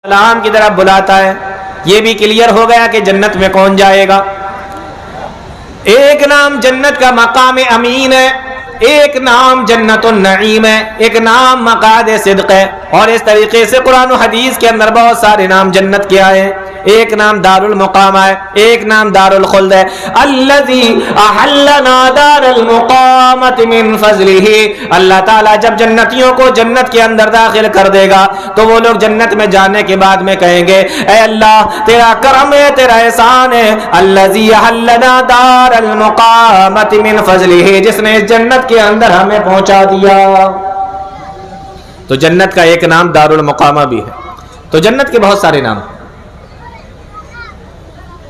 سلام کی طرف بلاتا ہے. یہ بھی کلیئر ہو گیا کہ جنت میں کون جائے گا. ایک نام جنت کا مقام امین ہے، ایک نام جنت النعیم ہے، ایک نام مقعد صدق ہے. اور اس طریقے سے قرآن و حدیث کے اندر بہت سارے نام جنت کے آئے ہیں. ایک نام دار المقام ہے، ایک نام دار الخلد ہے. الذی احلنا دار المقامت من فضلہ. اللہ تعالیٰ جب جنتیوں کو جنت کے اندر داخل کر دے گا تو وہ لوگ جنت میں جانے کے بعد میں کہیں گے اے اللہ تیرا کرم ہے، تیرا احسان ہے. الذی احلنا دار المقامت من فضلہ، جس نے اس جنت کے اندر ہمیں پہنچا دیا. تو جنت کا ایک نام دار المقامہ بھی ہے. تو جنت کے بہت سارے نام.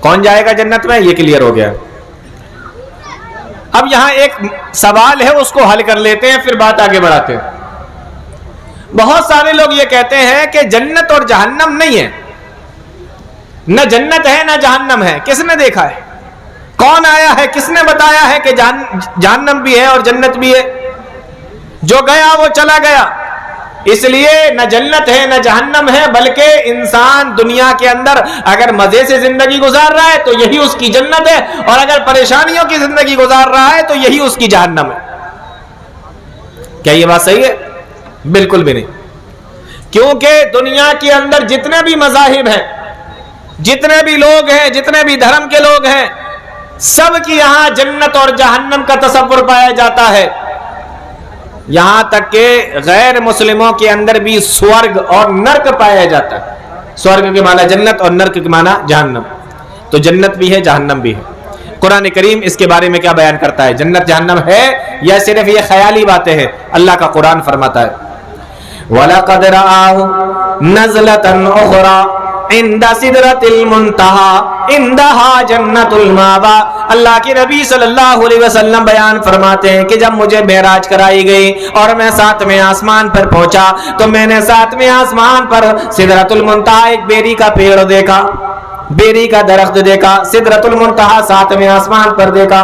کون جائے گا جنت میں یہ کلیئر ہو گیا. اب یہاں ایک سوال ہے، اس کو حل کر لیتے ہیں پھر بات آگے بڑھاتے ہیں. بہت سارے لوگ یہ کہتے ہیں کہ جنت اور جہنم نہیں ہے، نہ جنت ہے نہ جہنم ہے. کس نے دیکھا ہے؟ کون آیا ہے؟ کس نے بتایا ہے کہ جہنم بھی ہے اور جنت بھی ہے؟ جو گیا وہ چلا گیا. اس لیے نہ جنت ہے نہ جہنم ہے، بلکہ انسان دنیا کے اندر اگر مزے سے زندگی گزار رہا ہے تو یہی اس کی جنت ہے، اور اگر پریشانیوں کی زندگی گزار رہا ہے تو یہی اس کی جہنم ہے. کیا یہ بات صحیح ہے؟ بالکل بھی نہیں. کیونکہ دنیا کے اندر جتنے بھی مذاہب ہیں، جتنے بھی لوگ ہیں، جتنے بھی دھرم کے لوگ ہیں، سب کی یہاں جنت اور جہنم کا تصور پایا جاتا ہے. یہاں تک کہ غیر مسلموں کے اندر بھی سورگ اور نرک پایا جاتا ہے. سورگ کے معنی جنت اور نرک کے معنی جہنم. تو جنت بھی ہے جہنم بھی ہے. قرآن کریم اس کے بارے میں کیا بیان کرتا ہے؟ جنت جہنم ہے یا صرف یہ خیالی باتیں ہیں؟ اللہ کا قرآن فرماتا ہے وَلَقَدْ رَآهُ نَزْلَةً أُخْرَى عند سدرۃ المنتہی عندہا جنت المأویٰ. اللہ کے نبی صلی اللہ علیہ وسلم بیان فرماتے ہیں کہ جب مجھے معراج کرائی گئی اور میں 7ویں آسمان پر پہنچا تو میں نے 7ویں آسمان پر سدرۃ المنتہی ایک بیری کا پیڑ دیکھا، بیری کا درخت دیکھا. سدرۃ المنتہی 7ویں آسمان پر دیکھا.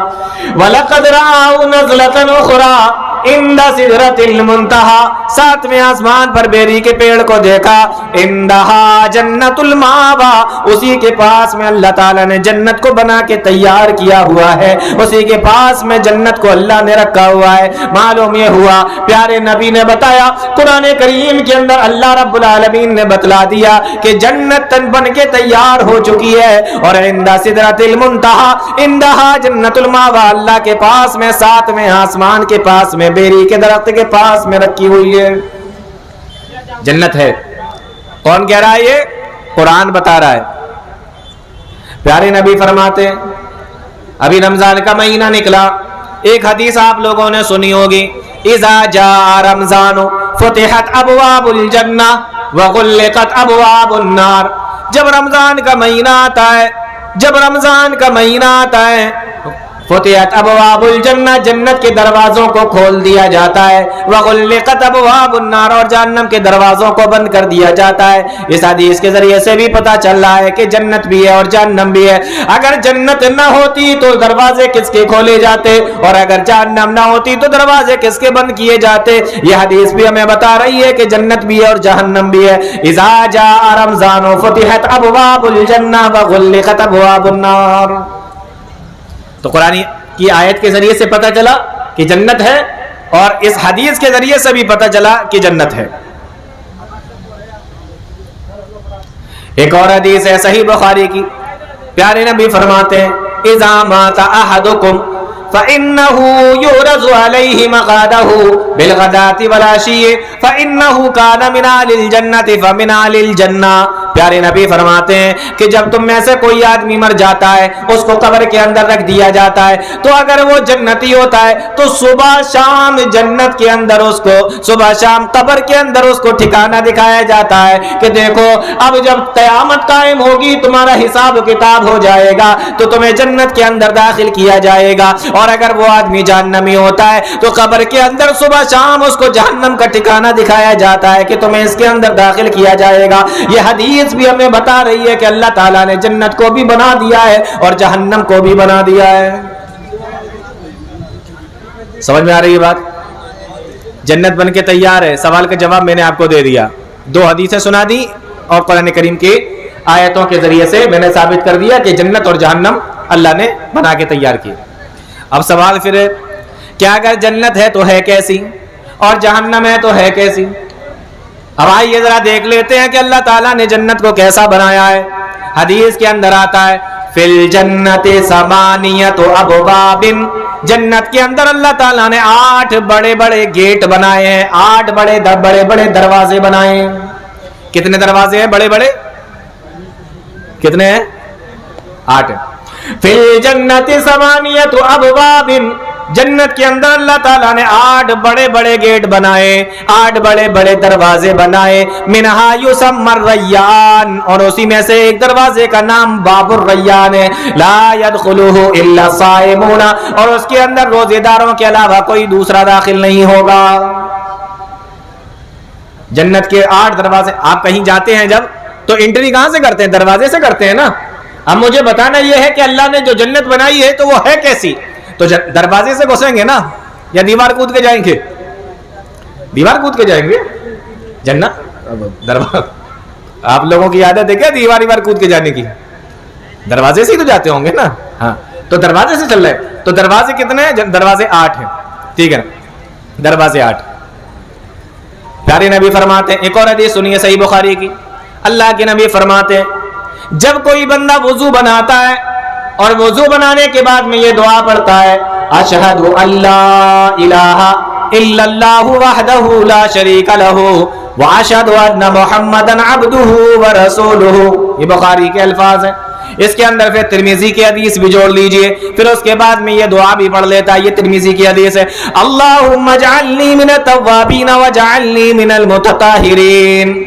وَلَقَدْ رَآهُ نَزْلَةً أُخْرَى عند سدرۃ المنتہی، 7ویں آسمان پر بیری کے پیڑ کو دیکھا. عندہا جنت المأویٰ، اسی کے پاس میں اللہ تعالیٰ نے جنت کو بنا کے تیار کیا ہوا ہے، اسی کے پاس میں جنت کو اللہ نے رکھا ہوا ہے. معلوم یہ ہوا پیارے نبی نے بتایا، قرآن کریم کے اندر اللہ رب العالمین نے بتلا دیا کہ جنت تن بن کے تیار ہو چکی ہے. اور عند سدرۃ المنتہی عندہا جنت المأویٰ، اللہ کے پاس میں 7ویں آسمان کے پاس میں بیری کے درخت کے پاس میں رکھی ہوئی ہے. جنت ہے. کون کہہ رہا ہے؟ یہ قرآن بتا رہا ہے. پیارے نبی فرماتے ہیں ابھی رمضان کا مہینہ نکلا. ایک حدیث آپ لوگوں نے سنی ہوگی، اذا جاء رمضان فتحت ابواب الجنہ وغلقت ابواب النار. جب رمضان کا مہینہ آتا ہے، جب رمضان کا مہینہ آتا ہے فتحت ابواب الجنہ، جنت کے دروازوں کو کھول دیا جاتا ہے. وغلقت ابواب النار، اور جہنم کے دروازوں کو بند کر دیا جاتا ہے. اس حدیث کے ذریعے سے بھی پتہ چل رہا ہے کہ جنت بھی ہے اور جہنم بھی ہے. اگر جنت نہ ہوتی تو دروازے کس کے کھولے جاتے، اور اگر جہنم نہ ہوتی تو دروازے کس کے بند کیے جاتے؟ یہ حدیث بھی ہمیں بتا رہی ہے کہ جنت بھی ہے اور جہنم بھی ہے. اذا جاء رمضان فتحت ابواب الجنہ وغلقت ابواب النار. تو قرآن کی آیت کے ذریعے سے پتہ چلا کہ جنت ہے، اور اس حدیث کے ذریعے سے بھی پتہ چلا کہ جنت ہے. ایک اور حدیث ہے صحیح بخاری کی. پیارے نبی فرماتے ہیں اذا مات احدکم فإنه يعرض عليه مقعده بالغداة والعشي فإنه كان من أهل الجنة فمن أهل الجنة. پیارے نبی فرماتے ہیں کہ جب تم میں سے کوئی آدمی مر جاتا ہے، اس کو قبر کے اندر رکھ دیا جاتا ہے، تو اگر وہ جنتی ہوتا ہے تو صبح شام جنت کے اندر اس کو، صبح شام قبر کے اندر اس کو ٹھکانہ دکھایا جاتا ہے کہ دیکھو اب جب قیامت قائم ہوگی، تمہارا حساب و کتاب ہو جائے گا تو تمہیں جنت کے اندر داخل کیا جائے گا. اور اگر وہ آدمی جہنمی ہوتا ہے تو قبر کے اندر صبح شام اس کو جہنم کا ٹھکانہ دکھایا جاتا ہے کہ تمہیں اس کے اندر داخل کیا جائے گا. یہ حدیث بھی ہمیں بتا رہی ہے کہ اللہ تعالیٰ نے جنت کو بھی بنا دیا ہے اور جہنم کو بھی بنا دیا ہے. سمجھ میں آ رہی ہے بات؟ جنت بن کے تیار ہے. سوال کا جواب میں نے آپ کو دے دیا. 2 حدیثیں سنا دی، اور قرآن کریم کی آیتوں کے ذریعے سے میں نے ثابت کر دیا کہ جنت اور جہنم اللہ نے بنا کے تیار کی. اب سوال پھر کیا اگر جنت ہے تو ہے کیسی اور جہنم ہے تو ہے کیسی؟ اب آئیے ذرا دیکھ لیتے ہیں کہ اللہ تعالیٰ نے جنت کو کیسا بنایا ہے. حدیث کے اندر آتا ہے فی الجنت ثمانیۃ ابواب، جنت کے اندر اللہ تعالیٰ نے 8 بڑے بڑے گیٹ بنائے ہیں، 8 بڑے بڑے دروازے بنائے ہیں. کتنے دروازے ہیں بڑے بڑے؟ کتنے ہیں؟ 8. فی الجنت ثمانیۃ ابواب، جنت کے اندر اللہ تعالیٰ نے 8 بڑے بڑے گیٹ بنائے، 8 بڑے بڑے دروازے بنائے. منہا یسمی الریان، اور اسی میں سے ایک دروازے کا نام باب الریان ہے. لا يدخلہ الا الصائمون، اور اس کے اندر روزے داروں کے علاوہ کوئی دوسرا داخل نہیں ہوگا. جنت کے 8 دروازے. آپ کہیں جاتے ہیں جب تو انٹری کہاں سے کرتے ہیں؟ دروازے سے کرتے ہیں نا. اب مجھے بتانا یہ ہے کہ اللہ نے جو جنت بنائی ہے تو وہ ہے کیسی؟ تو دروازے سے گھسیں گے نا یا دیوار کود کے جائیں گے؟ دیوار کود کے جائیں گے جنت. دروازہ آپ لوگوں کی عادت ہے کیا دیوار کود کے جانے کی؟ دروازے سے ہی تو جاتے ہوں گے نا. ہاں تو دروازے سے چل رہے. تو دروازے کتنے ہیں؟ دروازے 8 ہیں. ٹھیک ہے نا، دروازے 8. پیارے نبی فرماتے ہیں، ایک اور حدیث سنیے صحیح بخاری کی. اللہ کے نبی فرماتے ہیں جب کوئی بندہ وضو بناتا ہے اور وضو بنانے کے بعد میں یہ دعا پڑھتا ہے اشہد ان لا الہ الا اللہ وحدہ لا شریک لہ واشہد ان محمدا عبدہ ورسولہ، یہ بخاری کے الفاظ ہیں. اس کے اندر پھر ترمذی کی حدیث بھی جوڑ لیجئے، پھر اس کے بعد میں یہ دعا بھی پڑھ لیتا ہے. یہ ترمذی کی حدیث ہے، اللہم اجعلنی من التوابین واجعلنی من المتطہرین.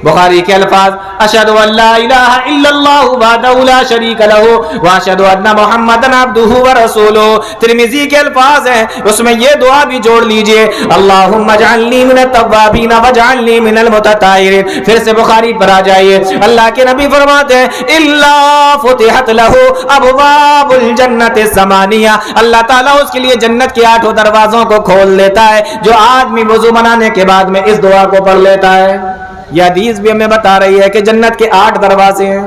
بخاری کے الفاظ اشہد ان لا الہ الا اللہ وحدہ لا شریک لہ واشہد ان محمدا عبدہ ورسولہ. ترمذی کے الفاظ ہیں، اس میں یہ دعا بھی جوڑ لیجئے اللہم اجعلنی من التوابین واجعلنی من المتطہرین. پھر سے بخاری پر آ جائیے، اللہ کے نبی فرماتے ہیں الا فتحت لہ ابواب الجنت الثمانیہ، اللہ تعالیٰ اس کے لیے جنت کے 8 دروازوں کو کھول دیتا ہے جو آدمی وضو بنانے کے بعد میں اس دعا کو پڑھ لیتا ہے. یہ حدیث بھی ہمیں بتا رہی ہے کہ جنت کے 8 دروازے ہیں.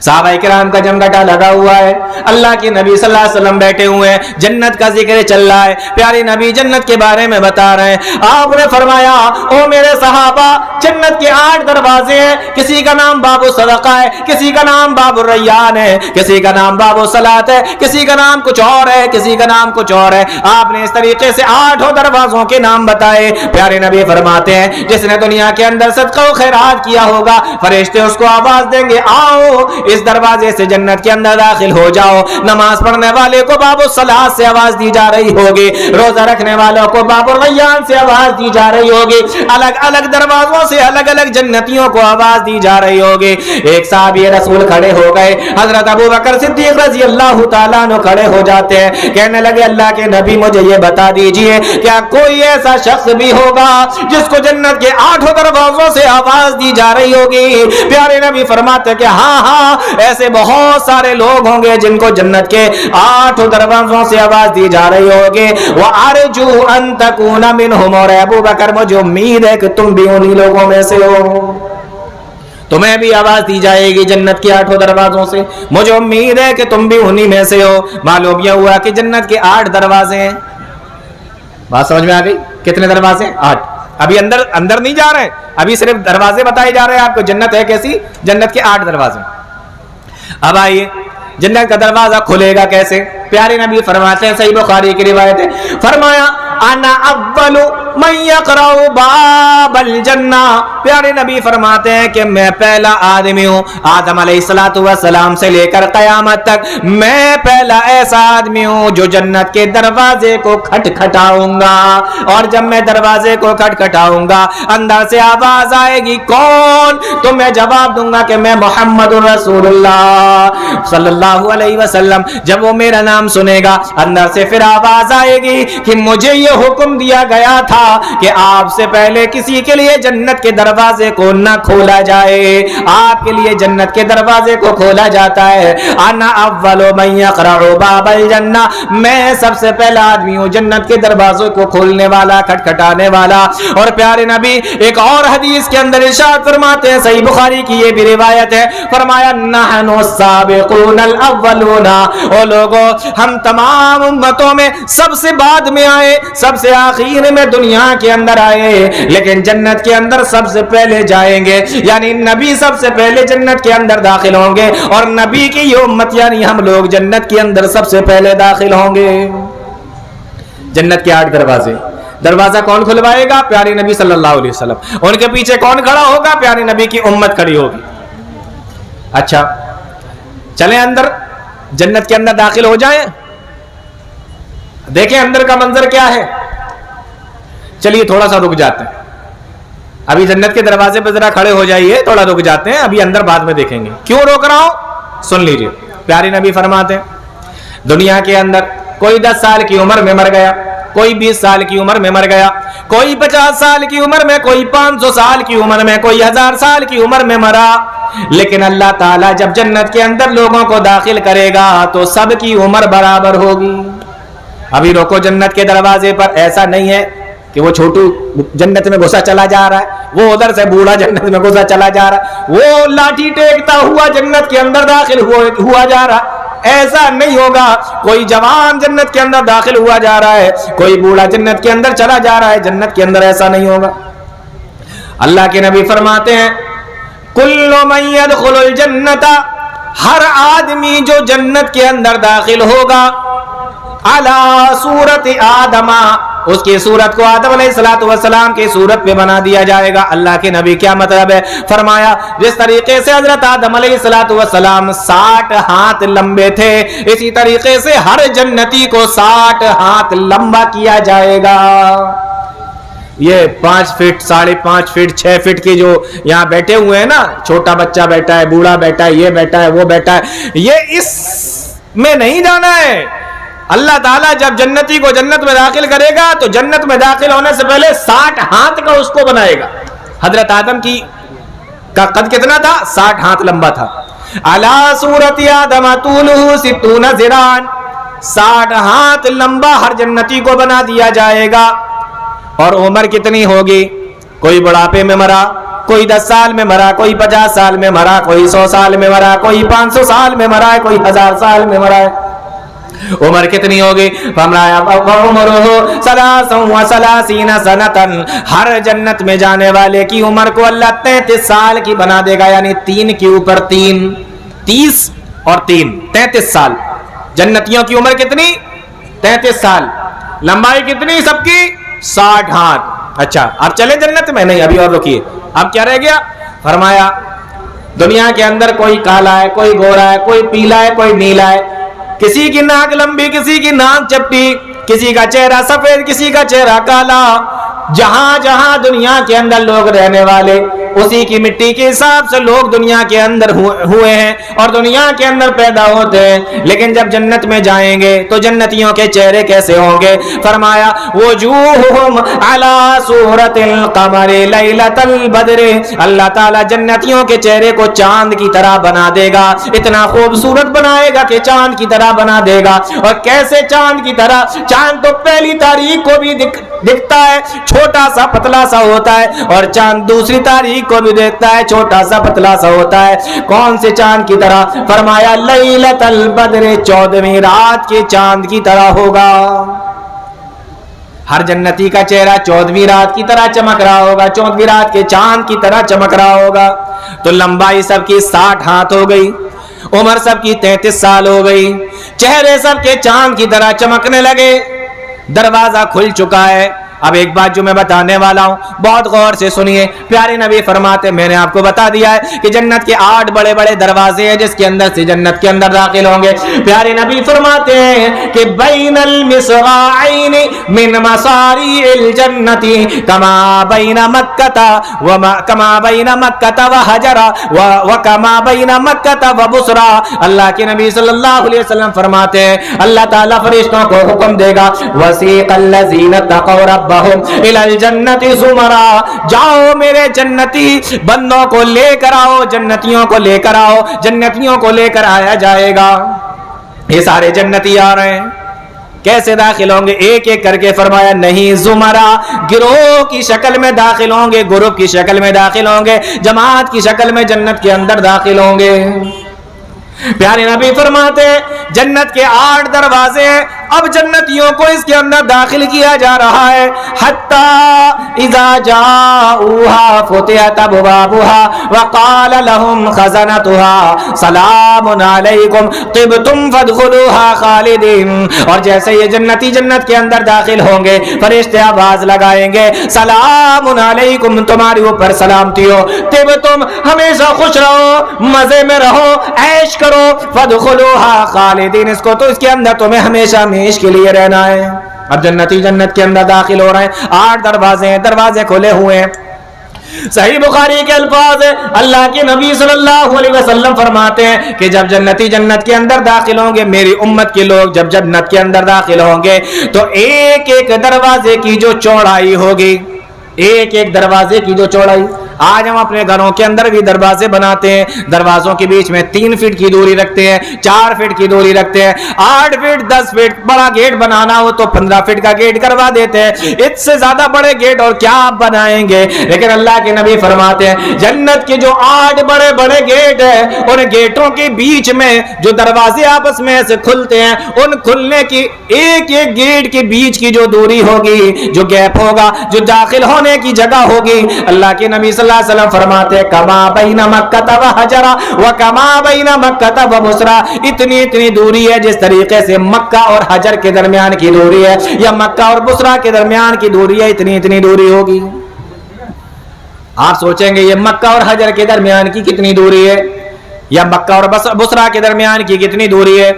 صحابہ کرام کا جمگٹا لگا ہوا ہے، اللہ کے نبی صلی اللہ علیہ وسلم بیٹھے ہوئے ہیں، جنت کا ذکر چل رہا ہے. پیارے نبی جنت کے بارے میں بتا رہے ہیں. آپ نے فرمایا او میرے صحابہ جنت کے 8 دروازے ہیں، کسی کا نام باب الصدقہ ہے، کسی کا نام باب الریان ہے، کسی کا نام باب الصلاۃ ہے، کسی کا نام کچھ اور ہے، کسی کا نام کچھ اور ہے. آپ نے اس طریقے سے 8 دروازوں کے نام بتائے. پیارے نبی فرماتے ہیں جس نے دنیا کے اندر صدقہ و خیرات کیا ہوگا فرشتے اس کو آواز دیں گے آؤ اس دروازے سے جنت کے اندر داخل ہو جاؤ. نماز پڑھنے والے کو باب الصلاۃ سے آواز دی جا رہی ہوگی، روزہ رکھنے والوں کو باب الریان سے آواز دی جا رہی ہوگی، الگ الگ دروازوں سے الگ الگ جنتیوں کو آواز دی جا رہی ہوگی. ایک صحابی رسول کھڑے ہو گئے، حضرت ابو بکر صدیق رضی اللہ تعالیٰ عنہ کھڑے ہو جاتے ہیں، کہنے لگے اللہ کے نبی مجھے یہ بتا دیجئے کیا کوئی ایسا شخص بھی ہوگا جس کو جنت کے 8 دروازوں سے آواز دی جا رہی ہوگی؟ پیارے نبی فرماتے کہ ہاں ایسے بہت سارے لوگ ہوں گے جن کو جنت کے 8 دروازوں سے آواز دی جا رہی ہوگی. وَأَرْجُو أَن تَكُونَ مِنْهُمْ، اور ابو بکر مجھے امید ہے کہ تم بھی انہی لوگوں میں سے ہو، تمہیں بھی آواز دی جائے گی جنت کے 8 دروازوں سے. مجھے امید ہے کہ تم بھی انہی میں سے ہو. معلوم یہ ہوا کہ جنت کے 8 دروازے ہیں. بات سمجھ میں آ گئی؟ کتنے دروازے؟ 8. ابھی اندر نہیں جا رہے، ابھی صرف دروازے بتائے جا رہے ہیں آپ کو. جنت ہے کیسی؟ جنت کے 8 دروازے. اب آئیے جنت کا دروازہ کھلے گا کیسے؟ پیارے نبی فرماتے ہیں، صحیح بخاری کی روایت ہے، فرمایا انا اول من یقرأ باب الجنہ. پیارے نبی فرماتے ہیں کہ میں پہلا آدمی ہوں، آدم علیہ السلام سے لے کر قیامت تک میں پہلا ایسا آدمی ہوں جو جنت کے دروازے کو کھٹکھٹاؤں گا. اور جب میں دروازے کو کھٹکھٹاؤں گا اندر سے آواز آئے گی کون؟ تو میں جواب دوں گا کہ میں محمد رسول اللہ صلی اللہ علیہ وسلم. جب وہ میرا نام سنے گا اندر سے پھر آواز آئے گی کہ مجھے یہ حکم دیا گیا تھا کہ آپ سے پہلے کسی کے لیے جنت کے دروازے کو نہ کھولا جائے، آپ کے لیے جنت کے دروازے کو کھولا جاتا ہے۔ انا اول من یقرع باب الجنہ، میں سب سے پہلا آدمی ہوں جنت کے دروازوں کو کھولنے والا، کھٹکھٹانے والا۔ اور پیارے نبی ایک اور حدیث کے اندر ارشاد فرماتے ہیں، صحیح بخاری کی یہ بھی روایت ہے، فرمایا نحن السابقون الاولون، او لوگوں ہم تمام امتوں میں سب سے بعد میں آئے، سب سے آخر میں دنیا کے اندر آئے، لیکن جنت کے اندر سب سے پہلے جائیں گے، یعنی نبی سب سے پہلے جنت کے اندر داخل ہوں گے، اور نبی کی یہ امت یعنی ہم لوگ جنت کے اندر سب سے پہلے داخل ہوں گے۔ جنت کے 8 دروازے، دروازہ کون کھلوائے گا؟ پیارے نبی صلی اللہ علیہ وسلم۔ ان کے پیچھے کون کھڑا ہوگا؟ پیارے نبی کی امت کھڑی ہوگی۔ اچھا چلیں اندر، جنت کے اندر داخل ہو جائیں، دیکھیں اندر کا منظر کیا ہے۔ چلیے تھوڑا سا رک جاتے ہیں، ابھی جنت کے دروازے پہ ذرا کھڑے ہو جائیے، تھوڑا رک جاتے ہیں، ابھی اندر بعد میں دیکھیں گے۔ کیوں روک رہا ہوں؟ سن لیجئے، پیارے نبی فرماتے ہیں دنیا کے اندر کوئی 10 سال کی عمر میں مر گیا، کوئی 20 سال کی عمر میں مر گیا، کوئی 50 سال کی عمر میں، کوئی 500 سال کی عمر میں، کوئی 1000 سال کی عمر میں مرا، لیکن اللہ تعالیٰ جب جنت کے اندر لوگوں کو داخل کرے گا تو سب کی عمر برابر ہوگی۔ ابھی روکو، جنت کے دروازے پر ایسا نہیں ہے کہ وہ چھوٹو جنت میں گھسا چلا جا رہا ہے، وہ ادھر سے بوڑھا جنت میں گھسا چلا جا رہا ہے، وہ لاٹھی ٹیکتا ہوا جنت کے اندر داخل ہوا جا رہا ہے، ایسا نہیں ہوگا۔ کوئی جوان جنت کے اندر داخل ہوا جا رہا ہے، کوئی بوڑھا جنت کے اندر چلا جا رہا ہے، جنت کے اندر ایسا نہیں ہوگا۔ اللہ کے نبی فرماتے ہیں کل من يدخل الجنت، ہر آدمی جو جنت کے اندر داخل ہوگا، علی صورت آدم، اس کی صورت کو آدم علیہ السلام کی صورت پہ بنا دیا جائے گا۔ اللہ کے نبی کیا مطلب ہے؟ فرمایا جس طریقے سے حضرت آدم علیہ السلام 60 ہاتھ لمبے تھے، اسی طریقے سے ہر جنتی کو 60 ہاتھ لمبا کیا جائے گا۔ یہ 5 فٹ 5.5 فٹ 6 فٹ کے جو یہاں بیٹھے ہوئے ہیں نا، چھوٹا بچہ بیٹھا ہے، بوڑھا بیٹھا ہے، یہ بیٹھا ہے، وہ بیٹھا ہے، یہ اس میں نہیں جانا ہے۔ اللہ تعالیٰ جب جنتی کو جنت میں داخل کرے گا تو جنت میں داخل ہونے سے پہلے 60 ہاتھ کا اس کو بنائے گا۔ حضرت آدم کا قد کتنا تھا؟ 60 ہاتھ لمبا تھا۔ علی صورت آدم طولہ 60 ذراعا، 60 ہاتھ لمبا ہر جنتی کو بنا دیا جائے گا۔ اور عمر کتنی ہوگی؟ کوئی بڑھاپے میں مرا، کوئی 10 سال میں مرا، کوئی 50 سال میں مرا، کوئی 100 سال میں مرا، کوئی 500 سال میں مرا ہے، کوئی 1000 سال میں مرا ہے۔ عمر کتنی ہوگی؟ فرمایا عمرہ 33 سنۃ، ہر جنت میں جانے والے کی عمر کو اللہ 33 سال کی بنا دے گا، یعنی 3 کے اوپر 3، 30 اور 3 33 سال۔ جنتیوں کی عمر کتنی؟ 33 سال۔ لمبائی کتنی سب کی؟ 60 ہاتھ۔ اچھا اب چلے جنت میں؟ نہیں، ابھی اور رکیے، اب کیا رہ گیا؟ فرمایا دنیا کے اندر کوئی کالا ہے، کوئی گورا ہے، کوئی پیلا ہے، کوئی نیلا ہے، کسی کی ناک لمبی، کسی کی ناک چپٹی، کسی کا چہرہ سفید، کسی کا چہرہ کالا۔ جہاں جہاں دنیا کے اندر لوگ رہنے والے، اسی کی مٹی کے حساب سے لوگ دنیا کے اندر ہوئے ہیں اور دنیا کے اندر پیدا ہوتے ہیں، لیکن جب جنت میں جائیں گے تو جنتیوں کے چہرے کیسے ہوں گے؟ فرمایا وجوہہم علی صورت القمر لیلۃ البدر، اللہ تعالیٰ جنتیوں کے چہرے کو چاند کی طرح بنا دے گا، اتنا خوبصورت بنائے گا کہ چاند کی طرح بنا دے گا۔ اور کیسے چاند کی طرح؟ چاند تو پہلی تاریخ کو بھی دکھتا ہے، چھوٹا سا پتلا سا ہوتا ہے، اور چاند دوسری تاریخ کو بھی دیکھتا ہے، چھوٹا سا پتلا سا ہوتا ہے۔ کون سے چاند کی طرح؟ فرمایا لیلۃ البدر، 14ویں رات کے چاند کی طرح ہوگا۔ ہر جنتی کا چہرہ 14ویں رات کی طرح چمک رہا ہوگا، 14ویں رات کے چاند کی طرح چمک رہا ہوگا۔ تو لمبائی سب کی 60 ہاتھ ہو گئی، عمر سب کی 33 سال ہو گئی، چہرے سب کے چاند کی طرح چمکنے لگے۔ دروازہ کھل چکا ہے۔ اب ایک بات جو میں بتانے والا ہوں بہت غور سے سنیے، پیارے نبی فرماتے، میں نے آپ کو بتا دیا ہے کہ جنت کے 8 بڑے بڑے دروازے ہیں جس کے اندر سے جنت کے اندر داخل ہوں گے۔ پیارے نبی فرماتے ہیں کہ بین المصراعین من مصاریع الجنت کما بین مکہ و حجر و کما بین مکہ و بصرہ۔ اللہ کے نبی صلی اللہ علیہ وسلم فرماتے ہیں اللہ تعالیٰ فرشتوں کو حکم دے گا، وسیق الذین اتقوا ربهم मुकर्रबहुम इलल जन्नति ज़ुमरा, जाओ मेरे जन्नती बंदों को लेकर आओ, जन्नतियों को लेकर आओ, जन्नतियों को लेकर आया जाएगा। ये सारे जन्नती आ रहे हैं, कैसे दाखिल होंगे? एक एक करके फरमाया नहीं, ज़ुमरा, गिरोह की शक्ल में दाखिल होंगे, ग्रुप की शक्ल में दाखिल होंगे, जमात की शक्ल में जन्नत के अंदर दाखिल होंगे। प्यारे नबी फरमाते जन्नत के 8 दरवाजे, अब जन्नतियों को इसके अंदर दाखिल किया जा रहा है। हत्ता इज़ा जाऊहा फुतिहत अबवाबुहा व क़ाल लहुम खज़नतुहा सलामुन अलैकुम तिबतुम फदखुलूहा खालिदीन। और जैसे ये जन्नती जन्नत के अंदर दाखिल होंगे, फरिश्ते आवाज लगाएंगे सलामुन अलैकुम, तुम्हारे ऊपर सलामती हो, तिबतुम, हमेशा खुश रहो, मजे में रहो, ऐश करो, फदखुलूहा खालिदीन, इसको तो इसके अंदर तुम्हें हमेशा हमेश के लिए रहना है। अब जन्नती जन्नत के अंदर दाखिल हो रहे हैं, 8 दरवाजे हैं, दरवाजे खुले हुए हैं। सही बुखारी के अल्फाज है, अल्लाह के नबी सल्लल्लाहु अलैहि वसल्लम फरमाते हैं कि जब जन्नती जन्नत के अंदर दाखिल होंगे, मेरी उम्मत के लोग जब जन्नत के अंदर दाखिल होंगे, तो एक एक दरवाजे की जो चौड़ाई होगी, एक एक दरवाजे की जो चौड़ाई, आज हम अपने घरों के अंदर भी दरवाजे बनाते हैं, दरवाजों के बीच में 3 फीट की दूरी रखते हैं, 4 फीट की दूरी रखते हैं, 8 फीट 10 फीट, बड़ा गेट बनाना हो तो 15 फीट का गेट करवा देते हैं, इससे ज्यादा बड़े गेट और क्या आप बनाएंगे। लेकिन अल्लाह के नबी फरमाते हैं जन्नत के जो 8 बड़े बड़े गेट है, उन गेटों के बीच में जो दरवाजे आपस में से खुलते हैं, उन खुलने की एक एक गेट के बीच की जो दूरी होगी, जो गैप होगा, जो दाखिल होने की जगह होगी, अल्लाह के नबी सल्लल्लाहु अलैहि वसल्लम फरमाते हैं कमा बैना मक्का व हजरा व कमा बैना मक्का व बुसरा, इतनी इतनी दूरी है जिस तरीके से मक्का और हजर के दरमियान की दूरी है, या मक्का और बुसरा के दरमियान की दूरी है, इतनी इतनी दूरी होगी। आप सोचेंगे ये मक्का और हजर के दरमियान की कितनी दूरी है, या मक्का और बुसरा के दरमियान की कितनी दूरी है?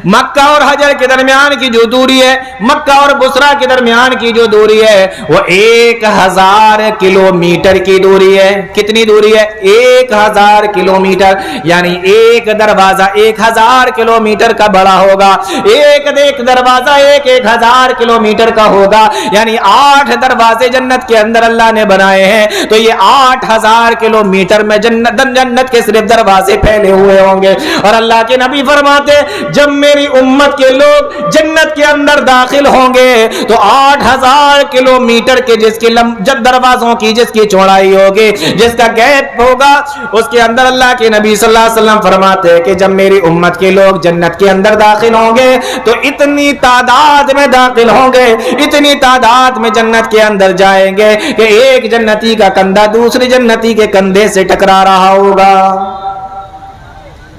मक्का और हजर के दरमियान की जो दूरी है, मक्का और बुसरा के दरमियान की जो दूरी है, वो 1000 किलोमीटर की दूरी है। कितनी दूरी है? 1000 किलोमीटर, यानी एक दरवाजा 1000 किलोमीटर का बड़ा होगा, एक दरवाजा 1000 किलोमीटर का होगा, यानी 8 दरवाजे जन्नत के अंदर अल्लाह ने बनाए हैं, तो ये 8000 किलोमीटर में जन्नत के सिर्फ दरवाजे फैले हुए होंगे। और अल्लाह के नबी फरमाते जब मेरी उम्मत के लोग जन्नत के अंदर दाखिल होंगे, तो 8000 किलोमीटर के जिसकी जब दरवाजों की जिसकी चौड़ाई होगी, जिसका गैप होगा, उसके अंदर अल्लाह के नबी सल्लल्लाहु अलैहि वसल्लम फरमाते हैं कि जब मेरी उम्मत के लोग जन्नत के अंदर दाखिल होंगे, तो इतनी तादाद में दाखिल होंगे, इतनी तादाद में जन्नत के अंदर जाएंगे कि एक जन्नती का कंधा दूसरे जन्नती के कंधे से टकरा रहा होगा।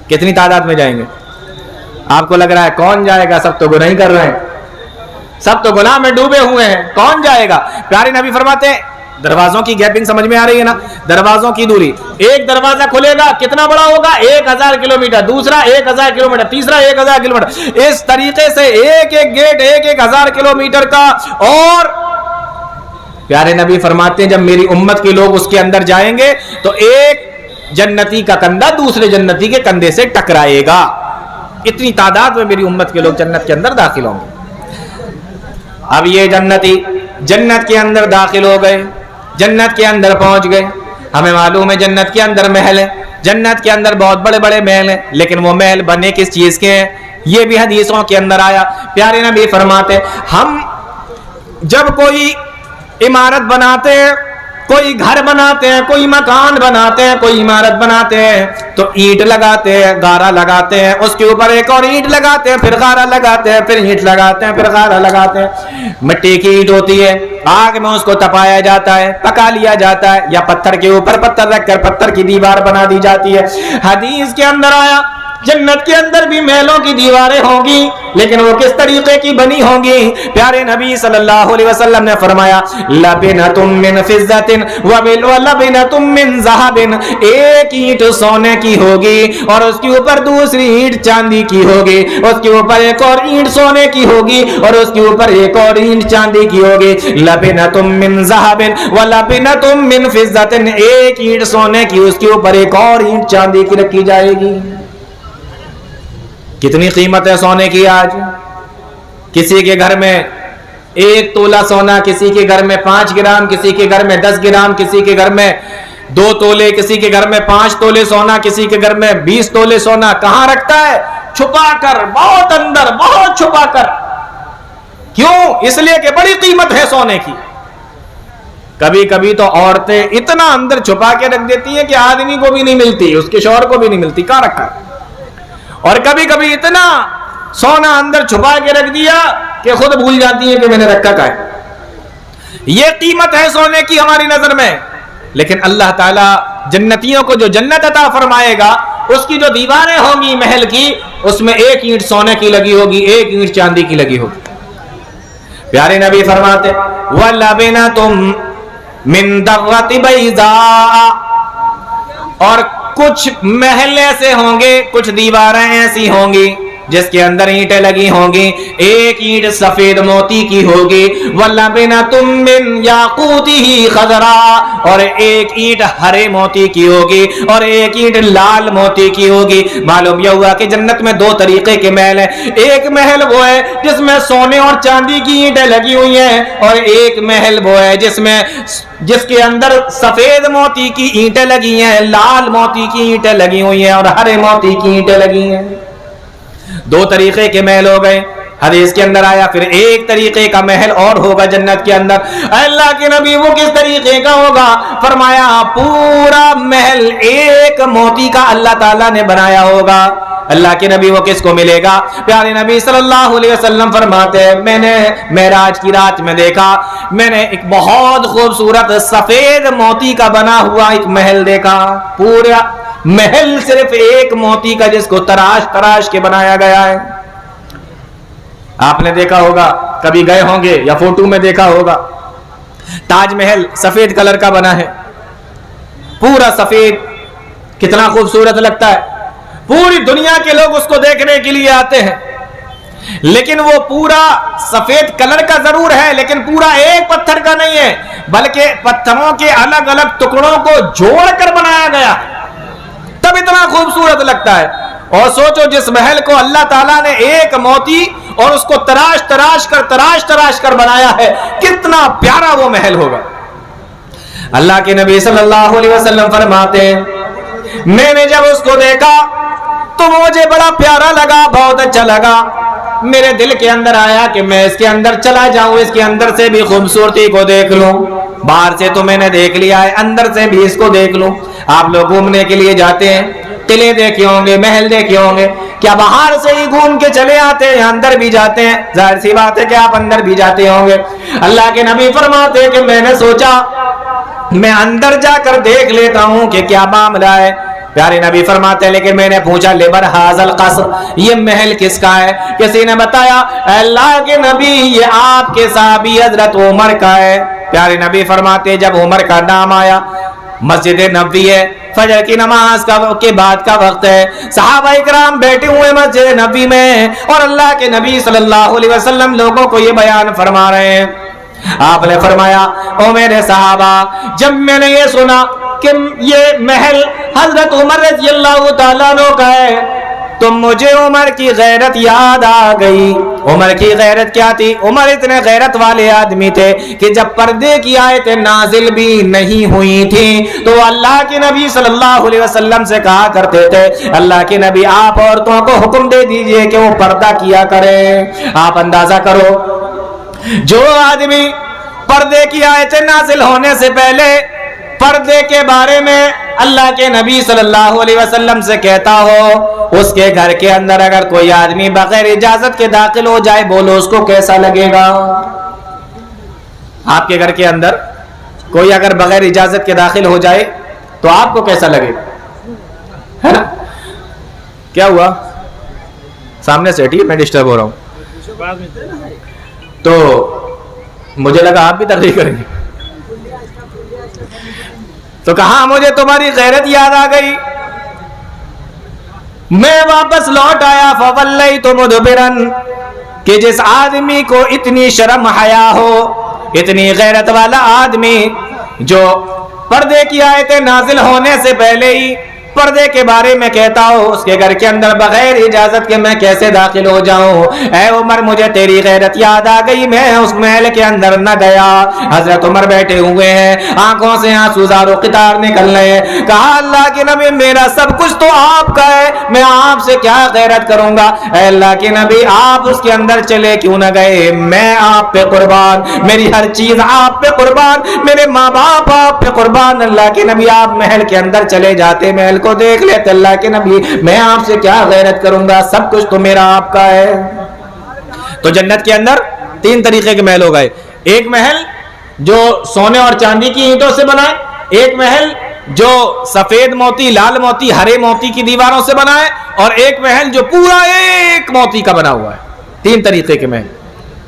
कितनी तादाद में जाएंगे? आपको लग रहा है कौन जाएगा? सब तो गुनाह ही कर रहे हैं, सब तो गुनाह में डूबे हुए हैं, कौन जाएगा? प्यारे नबी फरमाते हैं दरवाजों की गैपिंग समझ में आ रही है ना? दरवाजों की दूरी, एक दरवाजा खुलेगा कितना बड़ा होगा? 1000 किलोमीटर, दूसरा 1000 किलोमीटर, तीसरा 1000 किलोमीटर, इस तरीके से एक एक गेट 1000 किलोमीटर का। और प्यारे नबी फरमाते हैं जब मेरी उम्मत के लोग उसके अंदर जाएंगे, तो एक जन्नती का कंधा दूसरे जन्नती के कंधे से टकराएगा। इतनी तादाद में मेरी उम्मत के लोग जन्नत के अंदर दाखिल होंगे। अब ये जन्नती जन्नत के अंदर दाखिल हो गए, जन्नत के अंदर पहुंच गए। हमें मालूम है जन्नत के अंदर महल है, जन्नत के अंदर बहुत बड़े बड़े महल हैं, लेकिन वो महल बने किस चीज के हैं? ये भी हदीसों के अंदर आया। प्यारे नबी फरमाते हम जब कोई इमारत बनाते हैं, कोई घर बनाते हैं, कोई मकान बनाते हैं, कोई इमारत बनाते हैं, तो ईंट लगाते हैं, गारा लगाते हैं, उसके ऊपर एक और ईंट लगाते हैं, फिर गारा लगाते हैं, फिर ईंट लगाते हैं, फिर गारा लगाते हैं। मिट्टी की ईंट होती है, आग में उसको तपाया जाता है, पका लिया जाता है, या पत्थर के ऊपर पत्थर रखकर पत्थर की दीवार बना दी जाती है। हदीस के अंदर आया जन्नत के अंदर भी महलों की दीवारें होंगी, लेकिन वो किस तरीके की बनी होंगी? प्यारे नबी सल्लल्लाहु अलैहि वसल्लम ने फरमाया लबिनतुम मिन फिज़्ज़तिन व लबिनतुम मिन ज़हबिन, एक ईंट सोने की होगी और उसके ऊपर दूसरी ईंट चांदी की होगी, उसके ऊपर एक और ईंट सोने की होगी और उसके ऊपर एक और ईंट चांदी की होगी। लबिनतुम मिन ज़हबिन व लबिनतुम मिन फिज़्ज़तिन, एक ईंट सोने की, उसके ऊपर एक और ईंट चांदी की रखी जाएगी। कितनी कीमत है सोने की आज? किसी के घर में 1 तोला सोना किसी के घर में 5 ग्राम, किसी के घर में 10 ग्राम, किसी के घर में 2 तोले, किसी के घर में 5 तोले सोना, किसी के घर में 20 तोले सोना। कहां रखता है? छुपा कर, बहुत अंदर, बहुत छुपा कर। क्यों? इसलिए कि बड़ी कीमत है सोने की। कभी कभी तो औरतें इतना अंदर छुपा के रख देती हैं कि आदमी को भी नहीं मिलती, उसके शौहर को भी नहीं मिलती, कहां रखा है। और कभी कभी इतना सोना अंदर छुपा के रख दिया कि खुद भूल जाती है कि मैंने रखा क्या है। यह कीमत है सोने की हमारी नजर में। लेकिन अल्लाह ताला जन्नतियों को जो जन्नत अता फरमाएगा, उसकी जो दीवारें होंगी महल की, उसमें 1 ईंट सोने की लगी होगी, 1 ईंट चांदी की लगी होगी। प्यारे नबी फरमाते वल्लबिना तुम मिन दर्रति बैज़ा, और कुछ महल ऐसे होंगे, कुछ दीवारें ऐसी होंगी जिसके अंदर ईंटें लगी होंगी, 1 ईंट सफेद मोती की होगी। वल्लबिना तुम मिन याकूतिही खज़रा, और 1 ईंट हरे मोती की होगी और 1 ईंट लाल मोती की होगी। मालूम यह हुआ कि जन्नत में 2 तरीके के महल हैं। एक महल वो है जिसमें सोने और चांदी की ईंटें लगी हुई हैं, और एक महल वो है जिसके अंदर सफेद मोती की ईंटें लगी हैं, लाल मोती की ईंटें लगी हुई हैं और हरे मोती की ईंटें लगी हैं। 2 तरीके के महल हो गए। हदीस के अंदर आया फिर एक तरीके का महल और होगा जन्नत के अंदर। अल्लाह के नबी वो किस तरीके का होगा? फरमाया पूरा महल 1 मोती का अल्लाह ताला ने बनाया होगा। अल्लाह के नबी वो किसको मिलेगा? प्यारे नबी सल्लल्लाहु अलैहि वसल्लम फरमाते हैं, मैंने मेराज की रात में देखा, मैंने एक बहुत खूबसूरत सफेद मोती का बना हुआ एक महल देखा। पूरा महल सिर्फ 1 मोती का, जिसको तराश तराश के बनाया गया है। आपने देखा होगा, कभी गए होंगे या फोटो में देखा होगा, ताजमहल सफेद कलर का बना है, पूरा सफेद, कितना खूबसूरत लगता है। पूरी दुनिया के लोग उसको देखने के लिए आते हैं। लेकिन वो पूरा सफेद कलर का जरूर है, लेकिन पूरा एक पत्थर का नहीं है, बल्कि पत्थरों के अलग अलग टुकड़ों को जोड़कर बनाया गया, तब इतना खूबसूरत लगता है। और सोचो जिस महल को अल्लाह ताला ने 1 मोती और उसको तराश तराश कर बनाया है, कितना प्यारा वो महल होगा। अल्लाह के नबी सल्लल्लाहु अलैहि वसल्लम फरमाते हैं, मैंने जब उसको देखा तो मुझे बड़ा प्यारा लगा, बहुत अच्छा लगा। मेरे दिल के अंदर आया कि मैं इसके अंदर चला जाऊं, इसके अंदर से भी खूबसूरती को देख लूं। बाहर से तो मैंने देख लिया है, अंदर से भी इसको देख लूं। आप लोग घूमने के लिए जाते हैं, किले देखे होंगे, महल देखे होंगे, क्या बाहर से ही घूम के चले आते हैं, अंदर भी जाते हैं? जाहिर सी बात है कि आप अंदर भी जाते होंगे। अल्लाह के नबी फरमाते हैं कि मैंने सोचा मैं अंदर जाकर देख लेता हूं कि क्या मामला है। प्यारे नबी फरमाते हैं, लेकिन मैंने पूछा लेबर हाजल कसर, ये महल किसका है? किसी ने बताया अल्लाह के नबी ये आपके साहबी हजरत उमर का है। प्यारे नबी फरमाते जब उमर का नाम आया, मस्जिद नबवी है, फजर की नमाज के बाद का वक्त है, सहाबा इकराम बैठे हुए मस्जिद नबवी में और अल्लाह के नबी सल्लल्लाहु अलैहि वसल्लम लोगों को ये बयान फरमा रहे हैं। आपने फरमाया ओ मेरे सहाबा, जब मैंने ये सुना कि ये महल हजरत उमर रज़ियल्लाहु ताला अन्हु का है, तो मुझे उमर की गैरत याद आ गई। उमर की गैरत क्या थी? उमर इतने गैरत वाले आदमी थे कि जब पर्दे की आयतें नाजिल भी नहीं हुई थी तो अल्लाह के नबी सल्लल्लाहु अलैहि वसल्लम से कहा करते थे, अल्लाह के नबी आप औरतों को हुक्म दे दीजिए कि वो पर्दा किया करें। आप अंदाजा करो, जो आदमी पर्दे की आयतें नाजिल होने से पहले पर्दे के बारे में अल्लाह के नबी सल्लल्लाहु अलैहि वसल्लम से कहता हो, उसके घर के अंदर अगर कोई आदमी बगैर इजाजत के दाखिल हो जाए, बोलो उसको कैसा लगेगा? आपके घर के अंदर कोई अगर बगैर इजाजत के दाखिल हो जाए तो आपको कैसा लगेगा? है ना? क्या हुआ? सामने से हटिए, मैं डिस्टर्ब हो रहा हूं। तो मुझे लगा आप भी तकरीर करेंगे, तो कहा मुझे तुम्हारी गैरत याद आ गई। मैं वापस लौट आया, फवल्लैतु मुदबिरन, कि जिस आदमी को इतनी शर्म हया हो, इतनी गैरत वाला आदमी जो पर्दे की आयतें नाजिल होने से पहले ही पर्दे के बारे में कहता हो, उसके घर के अंदर बगैर इजाजत के मैं कैसे दाखिल हो जाऊं? ऐ उमर, मुझे तेरी गैरत याद आ गई, मैं उस महल के अंदर न गया। हजरत उमर बैठे हुए हैं, आंखों से आंसू ज़ारो क़ितार निकल रहे हैं। कहा, अल्लाह के नबी, मेरा सब कुछ तो आपका है, मैं आपसे क्या गैरत करूंगा? ऐ अल्लाह के नबी, आप उसके अंदर चले क्यों न गए? मैं आप पे कुर्बान, मेरी हर चीज आप पे कुर्बान, मेरे माँ बाप आप पे कुर्बान। अल्लाह के नबी, आप महल के अंदर चले जाते, महल को देख लेते। अल्लाह के नबी, मैं आपसे क्या गैरत करूंगा, सब कुछ तो मेरा आपका है। तो जन्नत के अंदर 3 तरीके के महल हो गए। एक महल जो सोने और चांदी की ईंटों से बना है, एक महल जो सफेद मोती, लाल मोती, हरे मोती की दीवारों से बना है, और एक महल जो पूरा एक मोती का बना हुआ है। 3 तरीके के महल।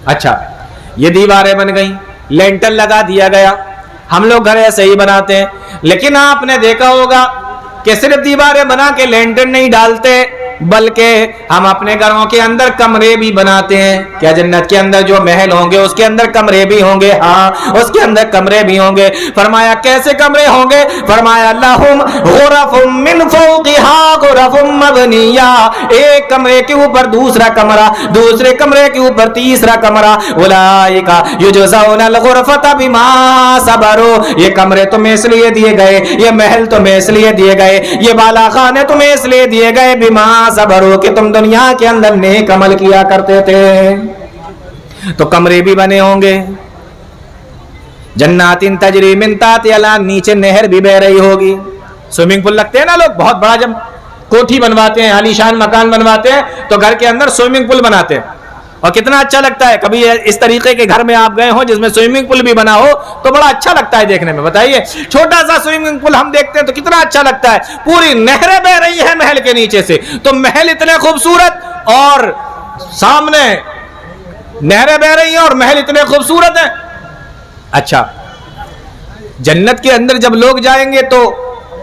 अच्छा, ये दीवारें बन गई, लेंटर लगा दिया गया। हम लोग घर ऐसे ही बनाते हैं, लेकिन आपने देखा होगा कि सिर्फ दीवारें बना के लेंटर नहीं डालते, बल्कि हम अपने घरों के अंदर कमरे भी बनाते हैं। क्या जन्नत के अंदर जो महल होंगे उसके अंदर कमरे भी होंगे? हाँ, उसके अंदर कमरे भी होंगे। फरमाया कैसे कमरे होंगे? फरमाया लहुम गुरफुम मिन फौकिहा गुरफुम मबनिया, एक कमरे के ऊपर दूसरा कमरा, दूसरे कमरे के ऊपर तीसरा कमरा। उलाइका युजज़ौनल गुरफता बिमा सबरू, ये कमरे तुम्हें इसलिए दिए गए, ये महल तुम्हें इसलिए दिए गए, ये बाला खाने तुम्हें इसलिए दिए गए, बिमा सबरू, कि तुम दुनिया के अंदर नेक अमल किया करते थे। तो कमरे भी बने होंगे। जन्नातिन तजरी मिन ताहतिहा, नीचे नहर भी बह रही होगी। स्विमिंग पूल लगते हैं ना लोग, बहुत बड़ा जब कोठी बनवाते हैं, आलीशान मकान बनवाते हैं, तो घर के अंदर स्विमिंग पूल बनाते हैं, और कितना अच्छा लगता है। कभी इस तरीके के घर में आप गए हो जिसमें स्विमिंग पूल भी बना हो, तो बड़ा अच्छा लगता है देखने में। बताइए, छोटा सा स्विमिंग पूल हम देखते हैं तो कितना अच्छा लगता है। पूरी नहरें बह रही है महल के नीचे से, तो महल इतने खूबसूरत, और सामने नहरें बह रही हैं और महल इतने खूबसूरत हैं। अच्छा, जन्नत के अंदर जब लोग जाएंगे तो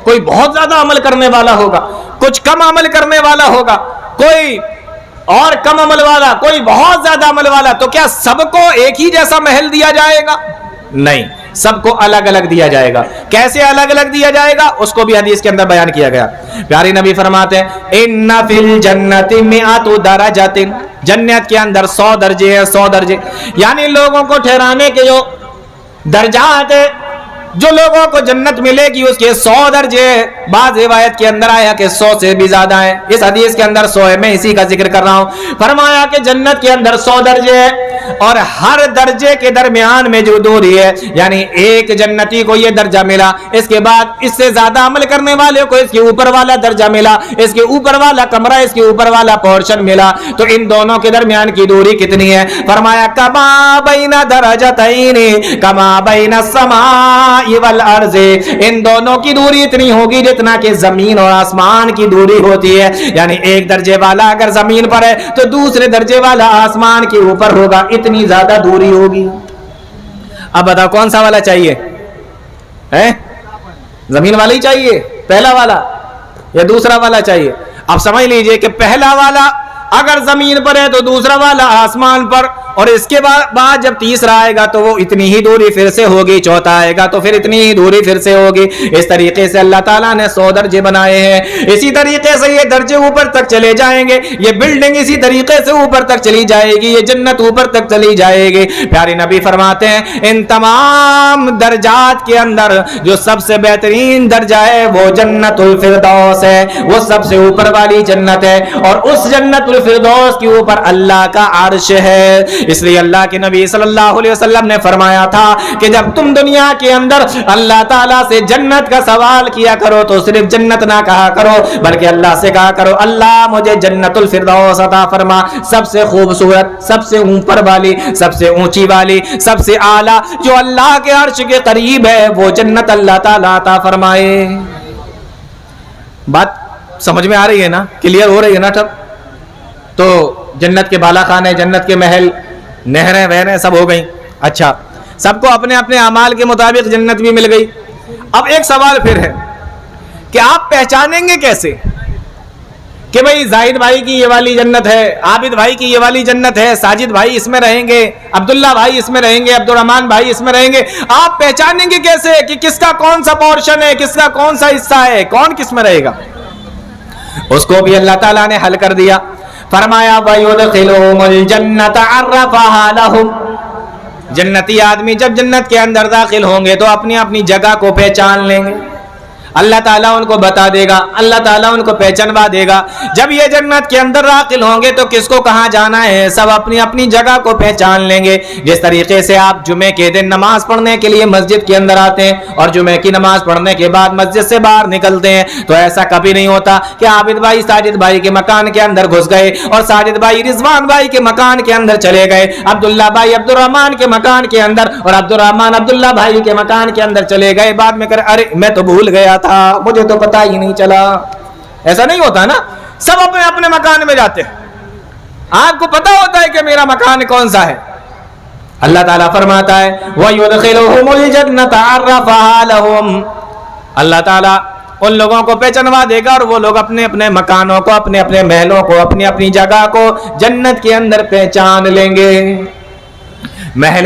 कोई बहुत ज्यादा अमल करने वाला होगा, कुछ कम अमल करने वाला होगा, कोई और कम अमल वाला, कोई बहुत ज्यादा अमल वाला। तो क्या सबको एक ही जैसा महल दिया जाएगा? नहीं, सबको अलग अलग दिया जाएगा। कैसे अलग अलग दिया जाएगा, उसको भी हदीस के अंदर बयान किया गया। प्यारे नबी फरमाते हैं, इन्ना फिल जन्नति मिअतु दरजतिन, जन्नत के अंदर 100 दर्जे हैं, 100 दर्जे, यानी लोगों को ठहराने के जो दर्जात है, जो लोगों को जन्नत मिलेगी उसके 100 दर्जे। बाद रिवायत के अंदर आया कि 100 से भी ज्यादा है, इस हदीस के अंदर 100 है, मैं इसी का जिक्र कर रहा हूं। फरमाया कि जन्नत के अंदर 100 दर्जे है, और हर दर्जे के दरमियान में जो दूरी है, यानी एक जन्नती को ये दर्जा मिला, इसके बाद इससे ज्यादा अमल करने वाले को इसके ऊपर वाला दर्जा मिला, इसके ऊपर वाला कमरा, इसके ऊपर वाला पोर्शन मिला। तो इन दोनों के दरमियान की दूरी कितनी है? फरमाया कमा बैना दरजतैनी कमा बैना समा वल अर्ज़, इन दोनों की दूरी इतनी होगी जितना कि जमीन और आसमान की दूरी होती है। यानी एक दर्जे वाला अगर जमीन पर है तो दूसरे दर्जे वाला आसमान के ऊपर होगा, इतनी ज्यादा दूरी होगी। अब बताओ कौन सा वाला चाहिए? है जमीन वाला ही चाहिए, पहला वाला, या दूसरा वाला चाहिए? अब समझ लीजिए कि पहला वाला अगर जमीन पर है तो दूसरा वाला आसमान पर, और इसके बाद जब तीसरा आएगा तो वो इतनी ही दूरी फिर से होगी, चौथा आएगा तो फिर इतनी ही दूरी फिर से होगी। इस तरीके से अल्लाह ताला ने 100 दर्जे बनाए हैं। इसी तरीके से ये दर्जे ऊपर तक चले जाएंगे, ये बिल्डिंग इसी तरीके से ऊपर तक चली जाएगी, ये जन्नत ऊपर तक चली जाएगी। प्यारे नबी फरमाते हैं, इन तमाम दर्जात के अंदर जो सबसे बेहतरीन दर्जा है वो जन्नतुल फिरदौस है, वो सबसे ऊपर वाली जन्नत है, और उस जन्नतुल फिरदौस के ऊपर अल्लाह का अर्श है। इसलिए अल्लाह के नबी सल्लल्लाहु अलैहि वसल्लम ने फरमाया था कि जब तुम दुनिया के अंदर अल्लाह ताला से जन्नत का सवाल किया करो तो सिर्फ जन्नत ना कहा करो, बल्कि अल्लाह से कहा करो, अल्लाह मुझे जन्नतुल फिरदौस अता फरमा, सबसे खूबसूरत, सबसे ऊपर वाली, सबसे ऊंची वाली, सबसे आला, जो अल्लाह के अर्श के करीब है, वो जन्नत अल्लाह ताला अता फरमाए। बात समझ में आ रही है ना? क्लियर हो रही है ना? तब तो जन्नत के बाला खाने, जन्नत के महल, नहरें वहरें सब हो गई। अच्छा, सबको अपने अपने अमाल के मुताबिक जन्नत भी मिल गई। अब एक सवाल फिर है कि आप पहचानेंगे कैसे कि भाई जाहिद भाई की ये वाली जन्नत है, आबिद भाई की ये वाली जन्नत है, साजिद भाई इसमें रहेंगे, अब्दुल्ला भाई इसमें रहेंगे, अब्दुर्रहमान भाई इसमें रहेंगे? आप पहचानेंगे कैसे कि किसका कौन सा पोर्शन है, किसका कौन सा हिस्सा है, कौन किस में रहेगा? اس کو بھی اللہ تعالیٰ نے حل کر دیا. فرمایا وَيُدْخِلُهُمُ الْجَنَّةَ عَرَّفَهَا لَهُمْ. جنتی آدمی جب جنت کے اندر داخل ہوں گے تو اپنی اپنی جگہ کو پہچان لیں گے. اللہ تعالیٰ ان کو بتا دے گا, اللہ تعالیٰ ان کو پہچانوا دے گا. جب یہ جنت کے اندر داخل ہوں گے تو کس کو کہاں جانا ہے سب اپنی اپنی جگہ کو پہچان لیں گے. جس طریقے سے آپ جمعے کے دن نماز پڑھنے کے لیے مسجد کے اندر آتے ہیں اور جمعے کی نماز پڑھنے کے بعد مسجد سے باہر نکلتے ہیں, تو ایسا کبھی نہیں ہوتا کہ عابد بھائی ساجد بھائی کے مکان کے اندر گھس گئے اور ساجد بھائی رضوان بھائی کے مکان کے اندر چلے گئے, عبداللہ بھائی عبد الرحمان کے مکان کے اندر اور عبد الرحمان عبداللہ بھائی کے مکان کے اندر چلے گئے. بعد میں ارے میں تو بھول گیا تھا, مجھے تو پتہ ہی نہیں چلا. ایسا نہیں ہوتا نا, سب اپنے اپنے مکان میں جاتے ہیں. آپ کو پتا ہوتا ہے کہ میرا مکان کون سا ہے. اللہ تعالیٰ فرماتا ہے وَيُدْخِلُهُمُ الْجَنَّةَ عَرَّفَهَا لَهُمْ. اللہ تعالیٰ ان لوگوں کو پہچانوا دے گا اور وہ لوگ اپنے اپنے مکانوں کو, اپنے اپنے محلوں کو, اپنی اپنی جگہ کو جنت کے اندر پہچان لیں گے. محل